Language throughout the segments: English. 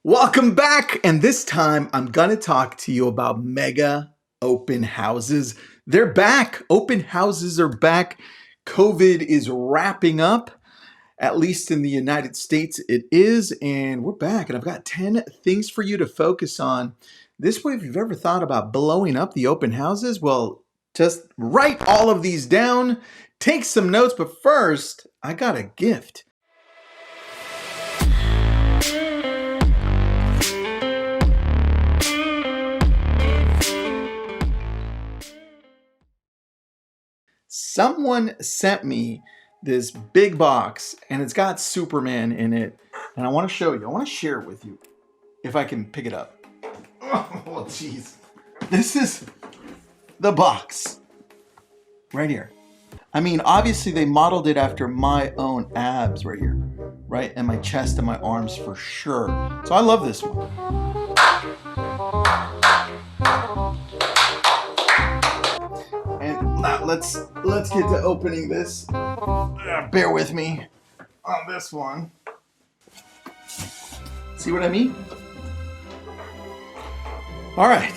Welcome back, and this time I'm gonna talk to you about mega open houses. They're back. Open houses are back. COVID is wrapping up, at least in the United States it is, and we're back, and I've got 10 things for you to focus on. This way, if you've ever thought about blowing up the open houses, well, just write all of these down, take some notes, but first, I got a gift. Someone sent me this big box and it's got Superman in it, and I want to show you. I want to share it with you if I can pick it up. Oh, jeez. This is the box right here. I mean, obviously they modeled it after my own abs right here, right? And my chest and my arms for sure. So I love this one. And now let's get to opening this. Bear with me on this one. See what I mean? All right.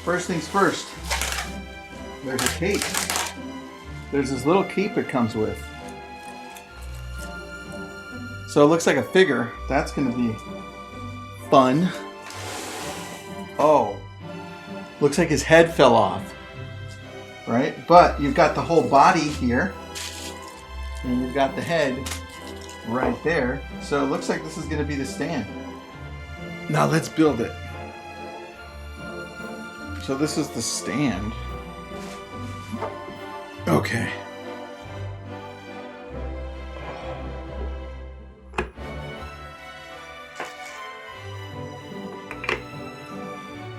First things first. There's a cape. There's this little cape it comes with. So it looks like a figure. That's gonna be fun. Oh, looks like his head fell off. Right? But you've got the whole body here, and you've got the head right there. So it looks like this is going to be the stand. Now let's build it. So this is the stand. Okay.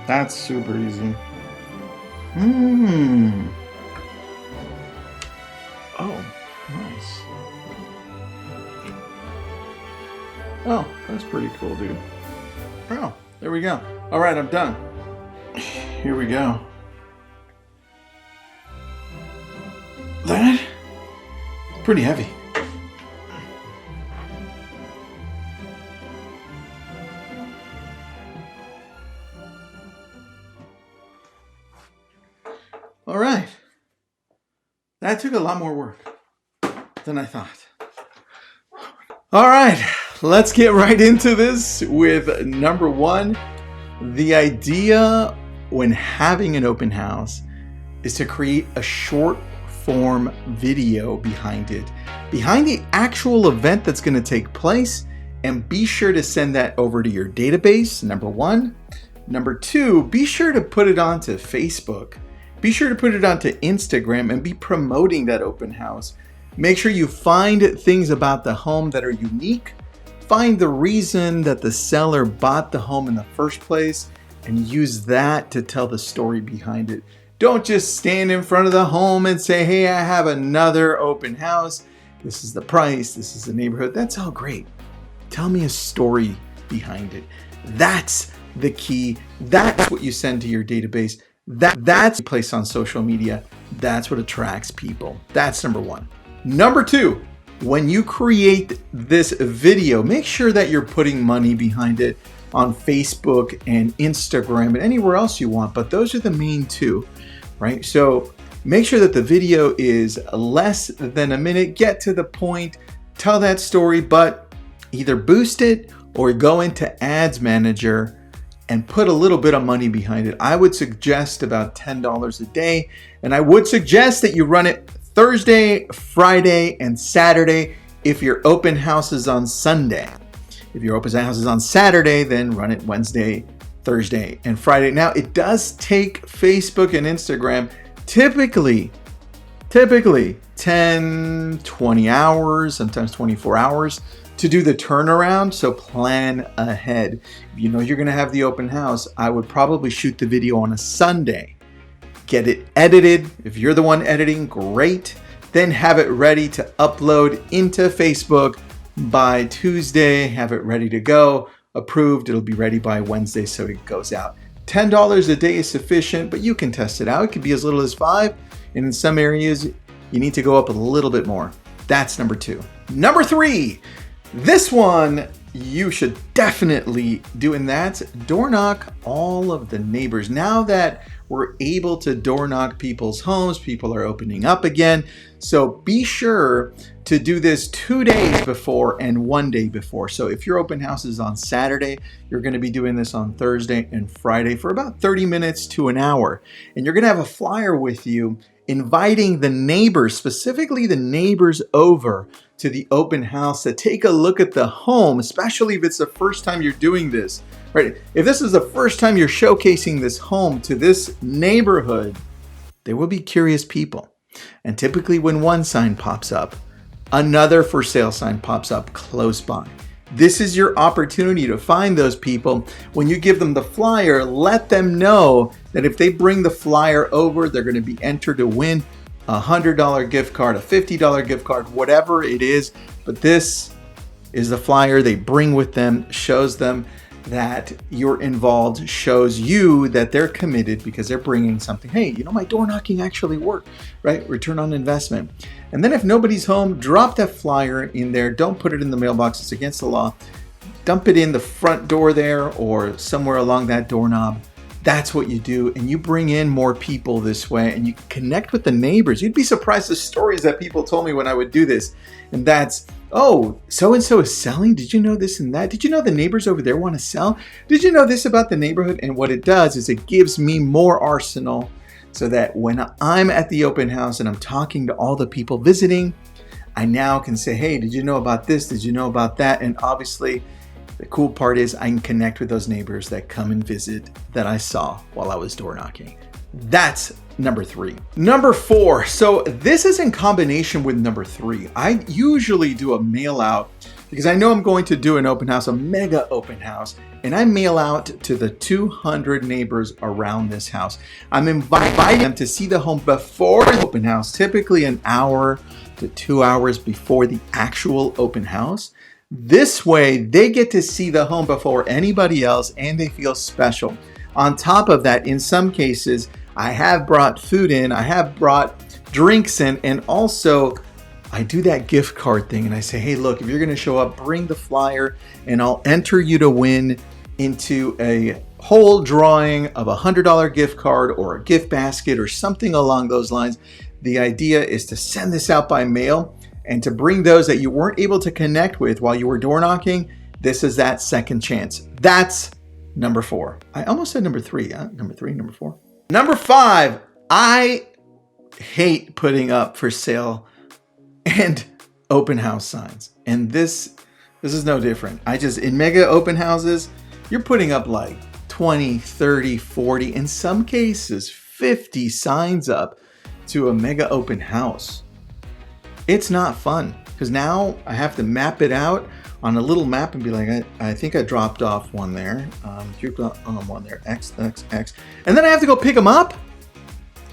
That's super easy. Oh, nice. Oh, that's pretty cool, dude. Oh, there we go. All right, I'm done. Here we go. That? Pretty heavy. All right. That took a lot more work than I thought. All right, let's get right into this with number one. The idea when having an open house is to create a short form video behind it, behind the actual event that's going to take place, and be sure to send that over to your database, number one. Number two, be sure to put it onto Facebook. Be sure to put it onto Instagram and be promoting that open house. Make sure you find things about the home that are unique. Find the reason that the seller bought the home in the first place and use that to tell the story behind it. Don't just stand in front of the home and say, hey, I have another open house. This is the price. This is the neighborhood. That's all great. Tell me a story behind it. That's the key. That's what you send to your database. That's placed on social media. That's what attracts people. That's number one. Number two, when you create this video, make sure that you're putting money behind it on Facebook and Instagram and anywhere else you want, but those are the main two, right? So make sure that the video is less than a minute, get to the point, tell that story, but either boost it or go into Ads Manager and put a little bit of money behind it. I would suggest about $10 a day. And I would suggest that you run it Thursday, Friday, and Saturday if your open house is on Sunday. If your open house is on Saturday, then run it Wednesday, Thursday, and Friday. Now, it does take Facebook and Instagram typically 10, 20 hours, sometimes 24 hours to do the turnaround, so plan ahead. If you know you're gonna have the open house, I would probably shoot the video on a Sunday. Get it edited. If you're the one editing, great. Then have it ready to upload into Facebook by Tuesday. Have it ready to go. Approved, it'll be ready by Wednesday, so it goes out. $10 a day is sufficient, but you can test it out. It could be as little as $5, and in some areas, you need to go up a little bit more. That's number two. Number three, this one you should definitely do, and that's door knock all of the neighbors. Now that we're able to door knock people's homes, people are opening up again. So be sure to do this 2 days before and 1 day before. So if your open house is on Saturday, you're going to be doing this on Thursday and Friday for about 30 minutes to an hour. And you're going to have a flyer with you inviting the neighbors, specifically the neighbors over to the open house to take a look at the home, especially if it's the first time you're doing this, right? If this is the first time you're showcasing this home to this neighborhood, there will be curious people. And typically when one sign pops up, another for sale sign pops up close by. This is your opportunity to find those people. When you give them the flyer, let them know that if they bring the flyer over, they're going to be entered to win a $100 gift card, a $50 gift card, whatever it is. But this is the flyer they bring with them, shows them that you're involved, shows you that they're committed because they're bringing something. Hey, you know, my door knocking actually worked, right? Return on investment. And then if nobody's home, drop that flyer in there. Don't put it in the mailbox. It's against the law. Dump it in the front door there or somewhere along that doorknob. That's what you do. And you bring in more people this way and you connect with the neighbors. You'd be surprised the stories that people told me when I would do this. And that's, oh, so-and-so is selling. Did you know this and that? Did you know the neighbors over there want to sell? Did you know this about the neighborhood? And what it does is it gives me more arsenal so that when I'm at the open house and I'm talking to all the people visiting, I now can say, hey, did you know about this? Did you know about that? And obviously, the cool part is I can connect with those neighbors that come and visit that I saw while I was door knocking. That's number 3. Number 4. So this is in combination with number 3. I usually do a mail out because I know I'm going to do an open house, a mega open house, and I mail out to the 200 neighbors around this house. I'm inviting them to see the home before the open house, typically an hour to 2 hours before the actual open house. This way, they get to see the home before anybody else and they feel special. On top of that, in some cases, I have brought food in, I have brought drinks in, and also I do that gift card thing and I say, hey, look, if you're going to show up, bring the flyer and I'll enter you to win into a whole drawing of a $100 gift card or a gift basket or something along those lines. The idea is to send this out by mail and to bring those that you weren't able to connect with while you were door knocking. This is that second chance. That's number 4. I almost said number 3. Number 3, number 4. Number 5, I hate putting up for sale and open house signs. And this is no different. In mega open houses, you're putting up like 20, 30, 40, in some cases 50 signs up to a mega open house. It's not fun because now I have to map it out on a little map and be like, I think I dropped off one there. You've got one there, X, X, X. And then I have to go pick them up.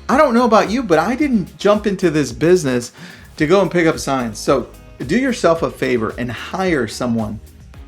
I don't know about you, but I didn't jump into this business to go and pick up signs. So do yourself a favor and hire someone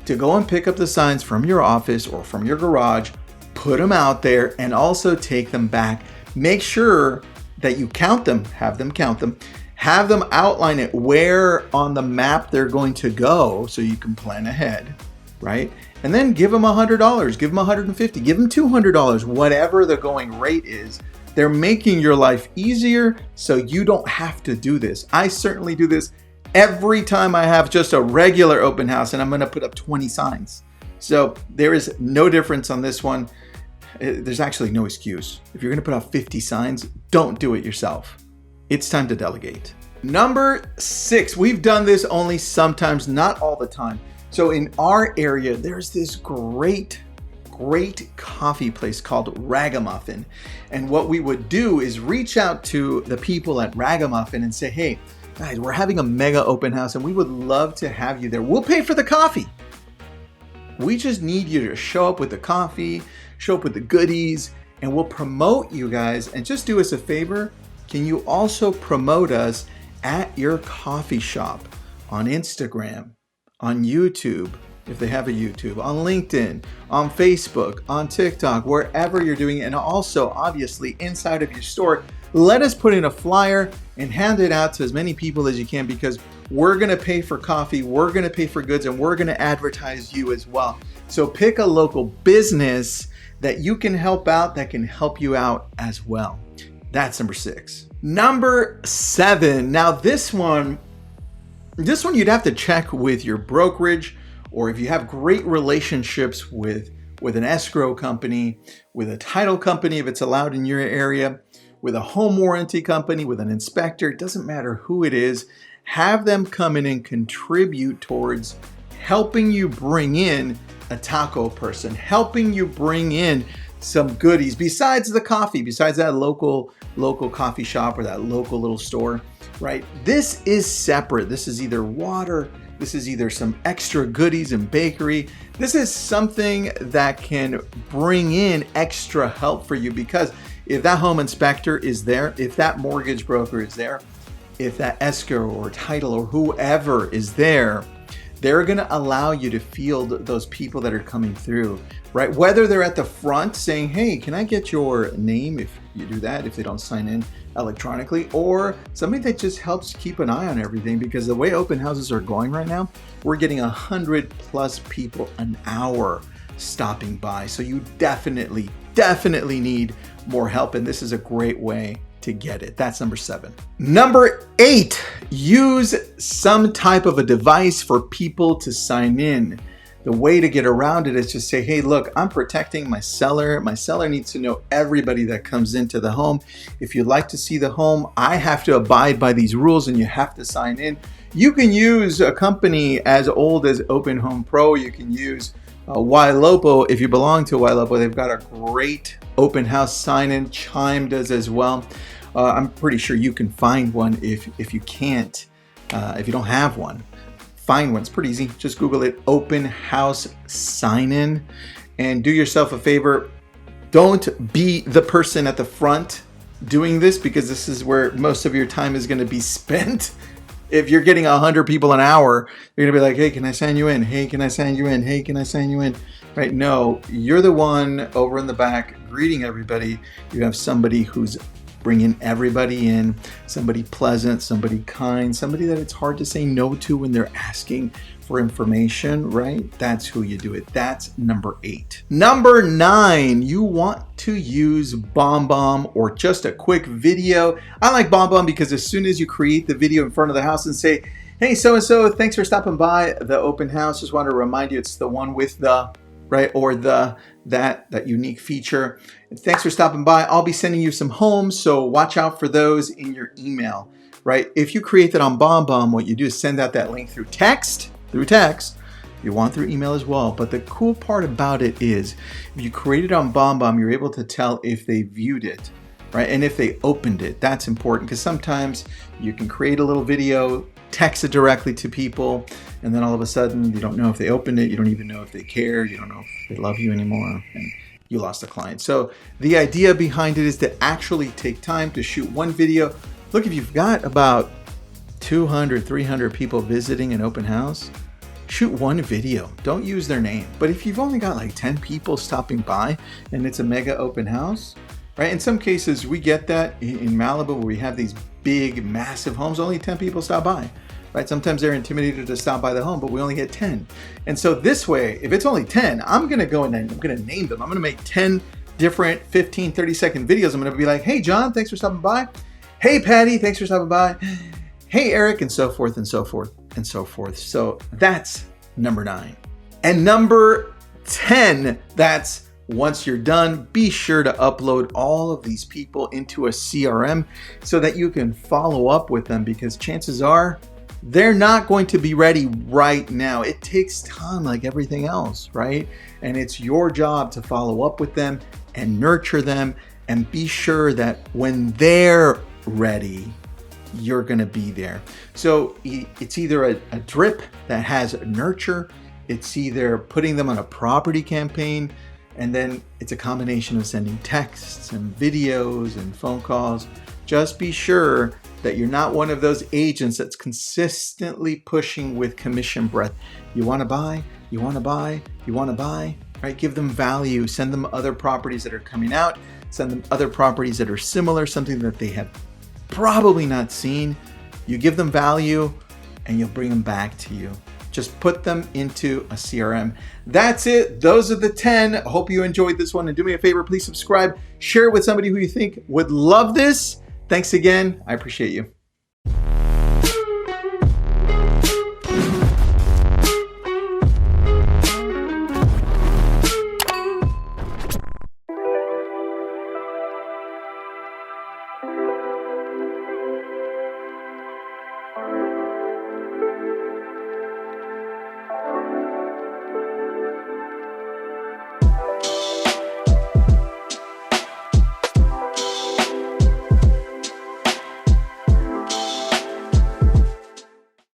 to go and pick up the signs from your office or from your garage, put them out there, and also take them back. Make sure that you count them, have them count them, have them outline it where on the map they're going to go so you can plan ahead, right? And then give them $100, give them $150, give them $200, whatever the going rate is. They're making your life easier so you don't have to do this. I certainly do this every time I have just a regular open house and I'm going to put up 20 signs. So there is no difference on this one. There's actually no excuse. If you're going to put out 50 signs, don't do it yourself. It's time to delegate. Number 6, we've done this only sometimes, not all the time. So in our area, there's this great coffee place called Ragamuffin. And what we would do is reach out to the people at Ragamuffin and say, hey, guys, we're having a mega open house and we would love to have you there. We'll pay for the coffee. We just need you to show up with the coffee, show up with the goodies, and we'll promote you guys. And just do us a favor. Can you also promote us at your coffee shop on Instagram, on YouTube, if they have a YouTube, on LinkedIn, on Facebook, on TikTok, wherever you're doing it. And also, obviously, inside of your store, let us put in a flyer and hand it out to as many people as you can, because we're going to pay for coffee, we're going to pay for goods, and we're going to advertise you as well. So pick a local business that you can help out, that can help you out as well. That's number 6. Number 7. Now this one you'd have to check with your brokerage, or if you have great relationships with an escrow company, with a title company if it's allowed in your area, with a home warranty company, with an inspector, it doesn't matter who it is, have them come in and contribute towards helping you bring in a taco person, helping you bring in some goodies besides the coffee, besides that local coffee shop or that local little store, right? This is separate. This is either water, this is either some extra goodies and bakery. This is something that can bring in extra help for you, because if that home inspector is there, if that mortgage broker is there, if that escrow or title or whoever is there, they're going to allow you to field those people that are coming through, right? Whether they're at the front saying, hey, can I get your name if you do that, if they don't sign in electronically, or somebody that just helps keep an eye on everything, because the way open houses are going right now, we're getting 100+ people an hour stopping by. So you definitely need more help, and this is a great way to get it. That's number 7. Number 8, use some type of a device for people to sign in. The way to get around it is just say, hey, look, I'm protecting my seller. My seller needs to know everybody that comes into the home. If you'd like to see the home, I have to abide by these rules and you have to sign in. You can use a company as old as Open Home Pro. You can use YLOPO. If you belong to YLOPO, they've got a great open house sign-in. Chime does as well. I'm pretty sure you can find one if you can't, if you don't have one. Find one. It's pretty easy. Just Google it, open house sign-in, and do yourself a favor. Don't be the person at the front doing this, because this is where most of your time is going to be spent. If you're getting 100 people an hour, you're going to be like, hey, can I sign you in? Hey, can I sign you in? Hey, can I sign you in? Right? No, you're the one over in the back greeting everybody. You have somebody who's bringing everybody in, somebody pleasant, somebody kind, somebody that it's hard to say no to when they're asking for information, right? That's who you do it. That's number 8. Number 9, you want to use BombBomb or just a quick video. I like BombBomb because as soon as you create the video in front of the house and say, hey, so-and-so, thanks for stopping by the open house. Just want to remind you, it's the one with the, right, or that unique feature. And thanks for stopping by. I'll be sending you some homes, so watch out for those in your email, right? If you create that on BombBomb, what you do is send out that link through text. You want through email as well. But the cool part about it is, if you create it on BombBomb, you're able to tell if they viewed it, right? And if they opened it. That's important, because sometimes you can create a little video, text it directly to people, and then all of a sudden you don't know if they opened it, you don't even know if they care, you don't know if they love you anymore, and you lost a client. So the idea behind it is to actually take time to shoot one video. Look, if you've got about 200, 300 people visiting an open house, shoot one video. Don't use their name. But if you've only got like 10 people stopping by and it's a mega open house, right? In some cases, we get that in Malibu, where we have these big, massive homes, only 10 people stop by, right? Sometimes they're intimidated to stop by the home, but we only get 10. And so this way, if it's only 10, I'm going to go and I'm going to name them. I'm going to make 10 different 15, 30-second videos. I'm going to be like, hey, John, thanks for stopping by. Hey, Patty, thanks for stopping by. Hey, Eric, and so forth and so forth and so forth. So that's number 9. And number 10, that's once you're done, be sure to upload all of these people into a CRM so that you can follow up with them, because chances are they're not going to be ready right now. It takes time, like everything else, right? And it's your job to follow up with them and nurture them and be sure that when they're ready, you're going to be there. So it's either a drip that has nurture, it's either putting them on a property campaign, and then it's a combination of sending texts and videos and phone calls. Just be sure that you're not one of those agents that's consistently pushing with commission breath. You want to buy, you want to buy, you want to buy, right? Give them value. Send them other properties that are coming out. Send them other properties that are similar, something that they have probably not seen. You give them value, and you'll bring them back to you. Just put them into a CRM. That's it. Those are the 10. I hope you enjoyed this one. And do me a favor, please subscribe. Share it with somebody who you think would love this. Thanks again. I appreciate you.